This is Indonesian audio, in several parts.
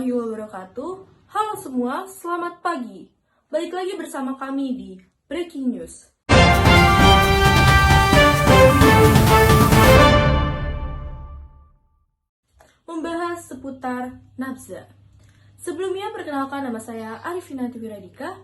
warahmatullahi wabarakatuh. Halo semua, selamat pagi. Balik lagi bersama kami di Breaking News. Membahas seputar nabza. Sebelumnya perkenalkan, nama saya Arifinanti Wiradika.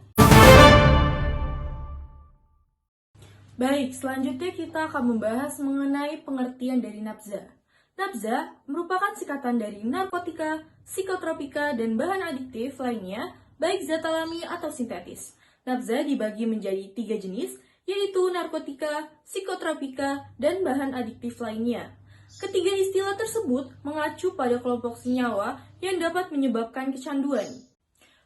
Baik, selanjutnya kita akan membahas mengenai pengertian dari nabza. Nabza merupakan singkatan dari narkotika, psikotropika, dan bahan adiktif lainnya, baik zat alami atau sintetis. Nabza dibagi menjadi 3 jenis, yaitu narkotika, psikotropika, dan bahan adiktif lainnya. Ketiga istilah tersebut mengacu pada kelompok senyawa yang dapat menyebabkan kecanduan.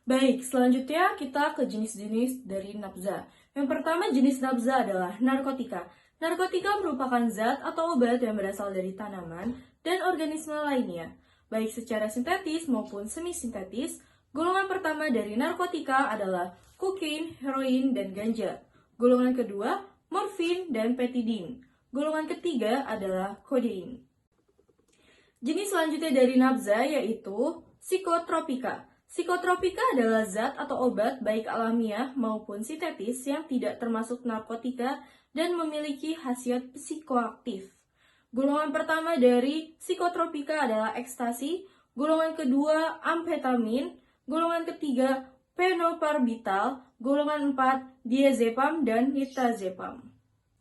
Baik, selanjutnya kita ke jenis-jenis dari nabza. Yang pertama jenis nabza adalah narkotika. Narkotika merupakan zat atau obat yang berasal dari tanaman dan organisme lainnya, baik secara sintetis maupun semi-sintetis. Golongan pertama dari narkotika adalah kokain, heroin, dan ganja. Golongan kedua, morfin dan petidin. Golongan ketiga adalah kodein. Jenis selanjutnya dari nabza yaitu psikotropika. Psikotropika adalah zat atau obat baik alamiah maupun sintetis yang tidak termasuk narkotika dan memiliki khasiat psikoaktif. Golongan pertama dari psikotropika adalah ekstasi, golongan kedua amfetamin, golongan ketiga fenobarbital, golongan 4 diazepam dan nitazepam.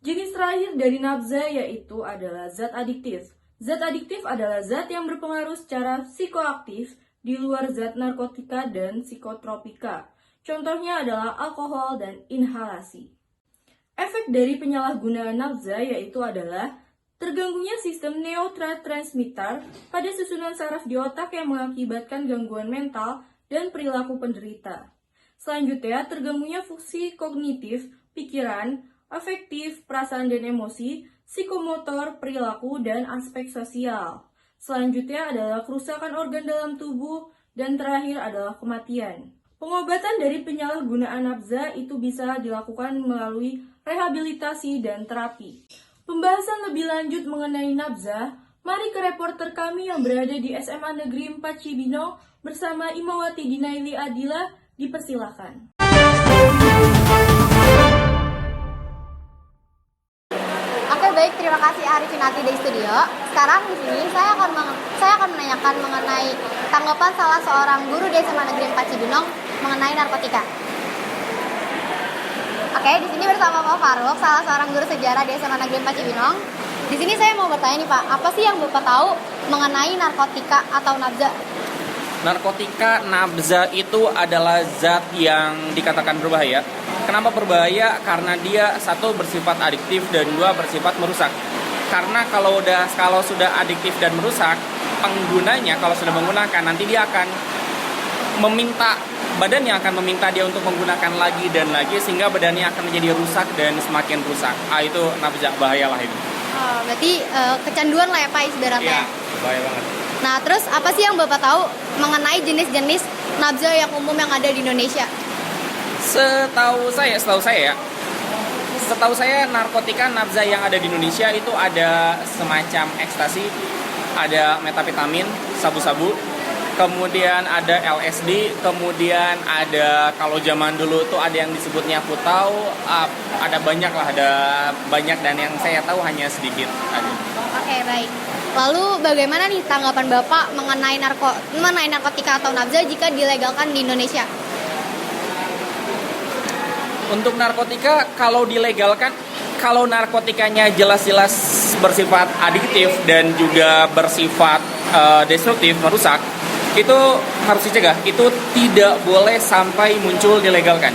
Jenis terakhir dari nabza yaitu adalah zat adiktif. Zat adiktif adalah zat yang berpengaruh secara psikoaktif di luar zat narkotika dan psikotropika. Contohnya adalah alkohol dan inhalasi. Efek dari penyalahgunaan nabza yaitu adalah terganggunya sistem neurotransmitter pada susunan saraf di otak yang mengakibatkan gangguan mental dan perilaku penderita. Selanjutnya, terganggunya fungsi kognitif, pikiran, afektif, perasaan dan emosi, psikomotor, perilaku, dan aspek sosial. Selanjutnya adalah kerusakan organ dalam tubuh, dan terakhir adalah kematian. Pengobatan dari penyalahgunaan nabza itu bisa dilakukan melalui rehabilitasi dan terapi. Pembahasan lebih lanjut mengenai nabza, mari ke reporter kami yang berada di SMA Negeri 4 Cibinong bersama Imawati Dinaili Adila, dipersilakan. Oke, baik, terima kasih Arifinanti dari studio. Sekarang di sini saya akan menanyakan mengenai tanggapan salah seorang guru di SMA Negeri 4 Cibinong mengenai narkotika. Oke, di sini bersama Pak Faruk, salah seorang guru sejarah di SMA Negeri 4 Cibinong. Di sini saya mau bertanya nih Pak, apa sih yang Bapak tahu mengenai narkotika atau nabza? Narkotika, nabza itu adalah zat yang dikatakan berbahaya. Kenapa berbahaya? Karena dia satu bersifat adiktif dan dua bersifat merusak. Karena kalau sudah adiktif dan merusak, penggunanya kalau sudah menggunakan nanti dia akan badannya akan meminta dia untuk menggunakan lagi dan lagi sehingga badannya akan menjadi rusak dan semakin rusak. Itu nabza, bahaya lah itu. Oh, berarti kecanduan lah ya Pak ibaratnya. Iya, bahaya banget. Nah, terus apa sih yang Bapak tahu mengenai jenis-jenis nabza yang umum yang ada di Indonesia? Setahu saya narkotika nabza yang ada di Indonesia itu ada semacam ekstasi, ada metapetamin, sabu-sabu, kemudian ada LSD, kemudian ada kalau zaman dulu tuh ada yang disebutnya putau, ada banyak dan yang saya tahu hanya sedikit aja. Oke, baik. Lalu bagaimana nih tanggapan Bapak mengenai narkotika atau nabza jika dilegalkan di Indonesia? Untuk narkotika kalau dilegalkan, kalau narkotikanya jelas-jelas bersifat adiktif dan juga bersifat destruktif, merusak, itu harus dicegah. Itu tidak boleh sampai muncul dilegalkan.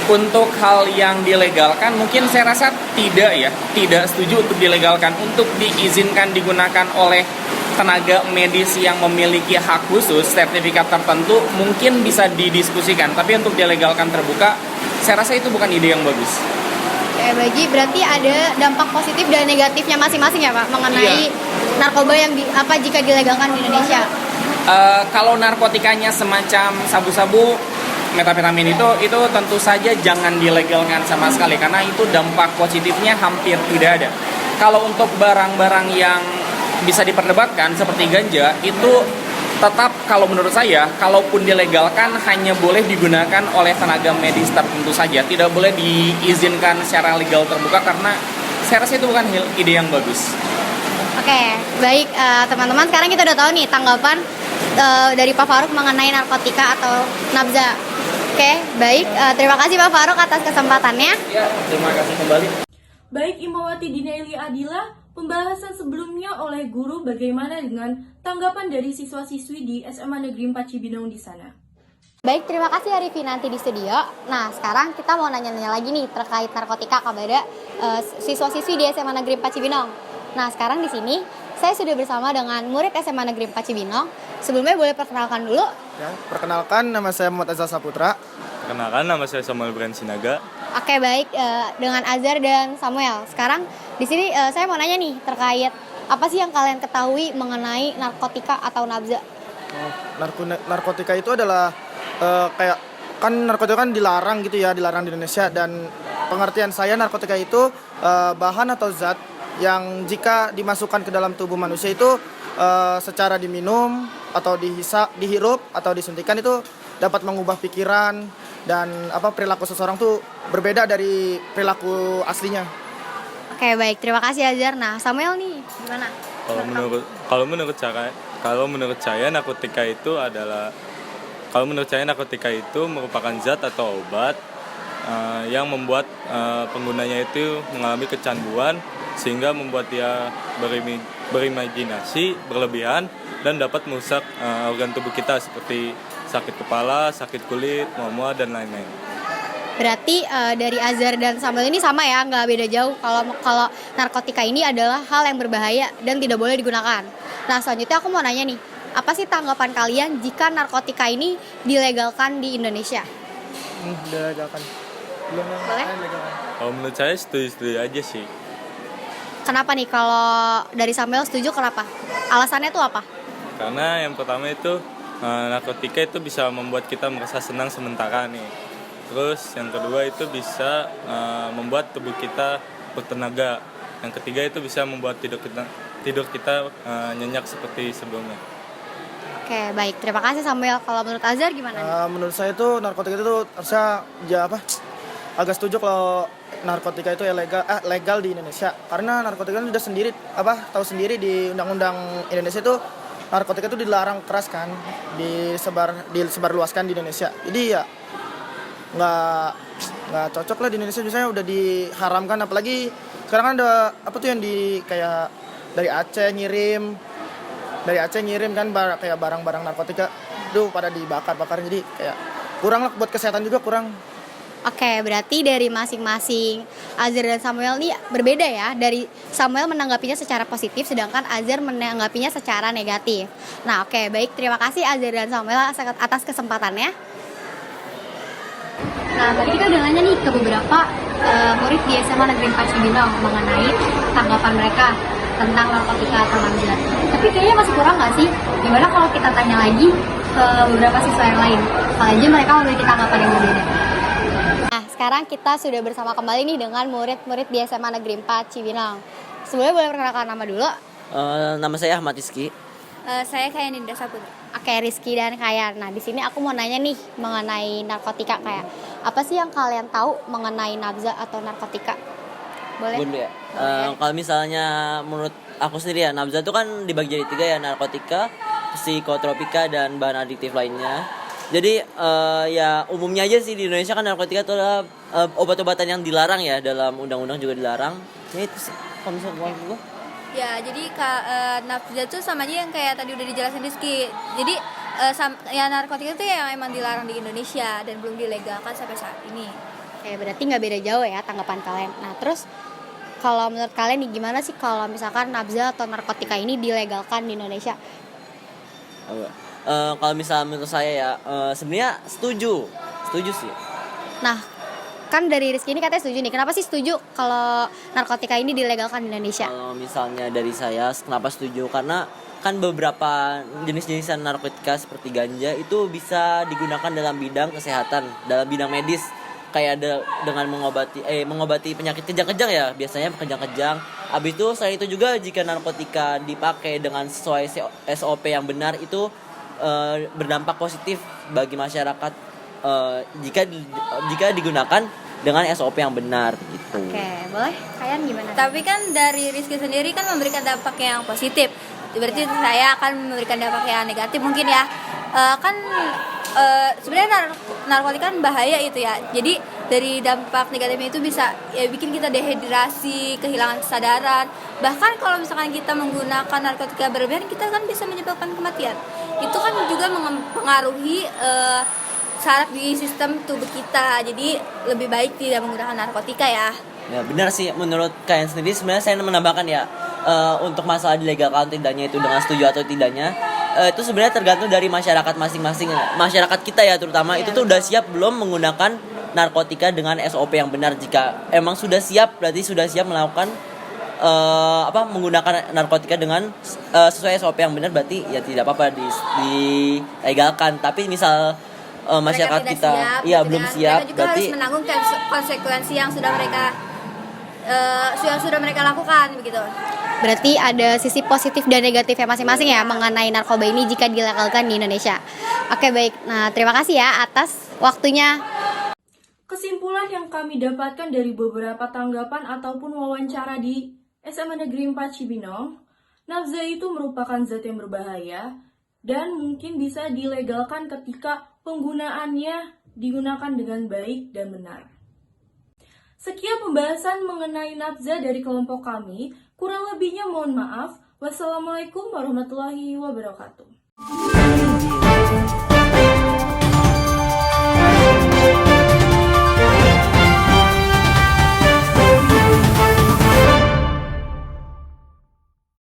Untuk hal yang dilegalkan mungkin saya rasa tidak setuju untuk dilegalkan. Untuk diizinkan digunakan oleh tenaga medis yang memiliki hak khusus, sertifikat tertentu mungkin bisa didiskusikan. Tapi untuk dilegalkan terbuka, saya rasa itu bukan ide yang bagus. Oke, berarti ada dampak positif dan negatifnya masing-masing ya Pak mengenai narkoba yang jika dilegalkan di Indonesia. Kalau narkotikanya semacam sabu-sabu, metapetamin itu tentu saja jangan dilegalkan sama sekali karena itu dampak positifnya hampir tidak ada. Kalau untuk barang-barang yang bisa diperdebatkan seperti ganja itu tetap kalau menurut saya, kalaupun dilegalkan hanya boleh digunakan oleh tenaga medis tertentu saja, tidak boleh diizinkan secara legal terbuka karena saya rasa itu bukan ide yang bagus. Oke, baik teman-teman, sekarang kita udah tahu nih tanggapan dari Pak Faruk mengenai narkotika atau nabza. Oke, baik. Terima kasih Pak Faruk atas kesempatannya. Ya, terima kasih kembali. Baik Imawati Dinaili Adila, pembahasan sebelumnya oleh guru bagaimana dengan tanggapan dari siswa-siswi di SMA Negeri 4 Cibinong di sana. Baik, terima kasih Arifin nanti di studio. Nah, sekarang kita mau nanya-nanya lagi nih terkait narkotika kepada siswa-siswi di SMA Negeri 4 Cibinong. Nah, sekarang di sini saya sudah bersama dengan murid SMA Negeri 4 Cibinong. Sebelumnya boleh perkenalkan dulu. Ya, perkenalkan nama saya Muhammad Azhar Saputra. Perkenalkan, nama saya Samuel Brian Sinaga. Oke, baik, dengan Azhar dan Samuel. Sekarang di sini saya mau nanya nih terkait apa sih yang kalian ketahui mengenai narkotika atau nabza? Narkotika itu adalah kayak kan narkotika kan dilarang gitu ya, dilarang di Indonesia, dan pengertian saya narkotika itu bahan atau zat yang jika dimasukkan ke dalam tubuh manusia itu secara diminum atau dihirup atau disuntikan itu dapat mengubah pikiran dan perilaku seseorang tuh berbeda dari perilaku aslinya. Oke, baik, terima kasih Azhar. Nah, Samuel nih gimana? Kalau menurut saya narkotika itu merupakan zat atau obat yang membuat penggunanya itu mengalami kecanduan sehingga membuat dia berimajinasi berlebihan dan dapat merusak organ tubuh kita seperti sakit kepala, sakit kulit, mual-mual dan lain-lain. Berarti dari Azhar dan Samuel ini sama ya, nggak beda jauh. Kalau narkotika ini adalah hal yang berbahaya dan tidak boleh digunakan. Nah, selanjutnya aku mau nanya nih, apa sih tanggapan kalian jika narkotika ini dilegalkan di Indonesia? Dilegalkan. Boleh? Kalau menurut saya setuju aja sih. Kenapa nih kalau dari Samuel setuju, kenapa? Alasannya tuh apa? Karena yang pertama itu narkotika itu bisa membuat kita merasa senang sementara nih. Terus yang kedua itu bisa membuat tubuh kita bertenaga. Yang ketiga itu bisa membuat tidur kita nyenyak seperti sebelumnya. Oke, baik. Terima kasih Samuel. Kalau menurut Azhar gimana? Menurut saya itu narkotika itu harusnya agak setuju kalau narkotika itu legal di Indonesia, karena narkotika itu sudah tahu sendiri di undang-undang Indonesia itu narkotika itu dilarang keras kan, disebarluaskan di Indonesia. Jadi ya nggak cocok lah di Indonesia, misalnya udah diharamkan, apalagi sekarang kan ada yang kayak dari Aceh ngirim kan kayak barang-barang narkotika, pada dibakar, jadi kayak kurang lah buat kesehatan juga kurang. Oke, berarti dari masing-masing Azhar dan Samuel ini berbeda ya. Dari Samuel menanggapinya secara positif, sedangkan Azhar menanggapinya secara negatif. Nah, oke, baik. Terima kasih Azhar dan Samuel atas kesempatannya. Nah, tadi kita udah nanya nih ke beberapa murid di SMA Negeri 4 Cibinong mengenai tanggapan mereka tentang narkotika atau nabza. Tapi kayaknya masih kurang nggak sih? Gimana kalau kita tanya lagi ke beberapa siswa yang lain? Kalau aja mereka memiliki tanggapan yang berbeda. Nah, sekarang kita sudah bersama kembali nih dengan murid-murid di SMA Negeri 4 Cibinong. Sebelumnya boleh perkenalkan nama dulu? Nama saya Ahmad Rizky. Saya Kayan Dinda Saputra. Oke, Rizky dan Kayan. Nah, di sini aku mau nanya nih mengenai narkotika. Kayak apa sih yang kalian tahu mengenai nabza atau narkotika? Boleh? Bun, ya. Kalau misalnya menurut aku sendiri ya, nabza itu kan dibagi jadi 3 ya, narkotika, psikotropika dan bahan adiktif lainnya. Jadi ya umumnya aja sih di Indonesia kan narkotika itu adalah obat-obatan yang dilarang ya, dalam undang-undang juga dilarang. Ya itu sih, kalau misalnya gue. Ya, jadi nabza itu sama aja yang kayak tadi udah dijelasin Rizky. Jadi ya narkotika itu yang emang dilarang di Indonesia dan belum dilegalkan sampai saat ini. Oke, berarti nggak beda jauh ya tanggapan kalian. Nah, terus kalau menurut kalian nih gimana sih kalau misalkan nabza atau narkotika ini dilegalkan di Indonesia? Kalau misalnya menurut saya ya, sebenarnya setuju sih. Nah, kan dari Rizky ini katanya setuju nih. Kenapa sih setuju kalau narkotika ini dilegalkan di Indonesia? Kalau misalnya dari saya, kenapa setuju? Karena kan beberapa jenis-jenisan narkotika seperti ganja itu bisa digunakan dalam bidang kesehatan, dalam bidang medis. Kayak dengan mengobati penyakit kejang-kejang ya, biasanya kejang-kejang. Habis itu selain itu juga jika narkotika dipakai dengan sesuai SOP yang benar, itu berdampak positif bagi masyarakat jika digunakan dengan SOP yang benar gitu. Oke, boleh? Kalian gimana? Tapi kan dari Rizky sendiri kan memberikan dampak yang positif. Berarti saya akan memberikan dampak yang negatif mungkin ya. Sebenarnya narkotika kan bahaya itu ya. Jadi dari dampak negatifnya itu bisa ya bikin kita dehidrasi, kehilangan kesadaran. Bahkan kalau misalkan kita menggunakan narkotika berlebihan, kita kan bisa menyebabkan kematian. Itu kan juga mempengaruhi saraf di sistem tubuh kita. Jadi lebih baik tidak menggunakan narkotika ya. Ya benar sih, menurut kalian sendiri sebenarnya saya menambahkan ya, untuk masalah dilegalkan tidaknya itu dengan setuju atau tidaknya, itu sebenarnya tergantung dari masyarakat masing-masing, masyarakat kita ya terutama, itu tuh udah siap belum menggunakan narkotika dengan SOP yang benar. Jika emang sudah siap, berarti sudah siap melakukan menggunakan narkotika dengan sesuai SOP yang benar, berarti ya tidak apa-apa dilegalkan. Tapi misal masyarakat Mereka kita siap, iya gitu belum kan. siap, mereka juga berarti harus menanggung konsekuensi yang sudah mereka lakukan begitu. Berarti ada sisi positif dan negatifnya masing-masing ya mengenai narkoba ini jika dilegalkan di Indonesia. Oke, baik. Nah, terima kasih ya atas waktunya. Kesimpulan yang kami dapatkan dari beberapa tanggapan ataupun wawancara di SMA Negeri 4 Cibinong, nafza itu merupakan zat yang berbahaya dan mungkin bisa dilegalkan ketika penggunaannya digunakan dengan baik dan benar. Sekian pembahasan mengenai nafza dari kelompok kami. Kurang lebihnya mohon maaf. Wassalamualaikum warahmatullahi wabarakatuh.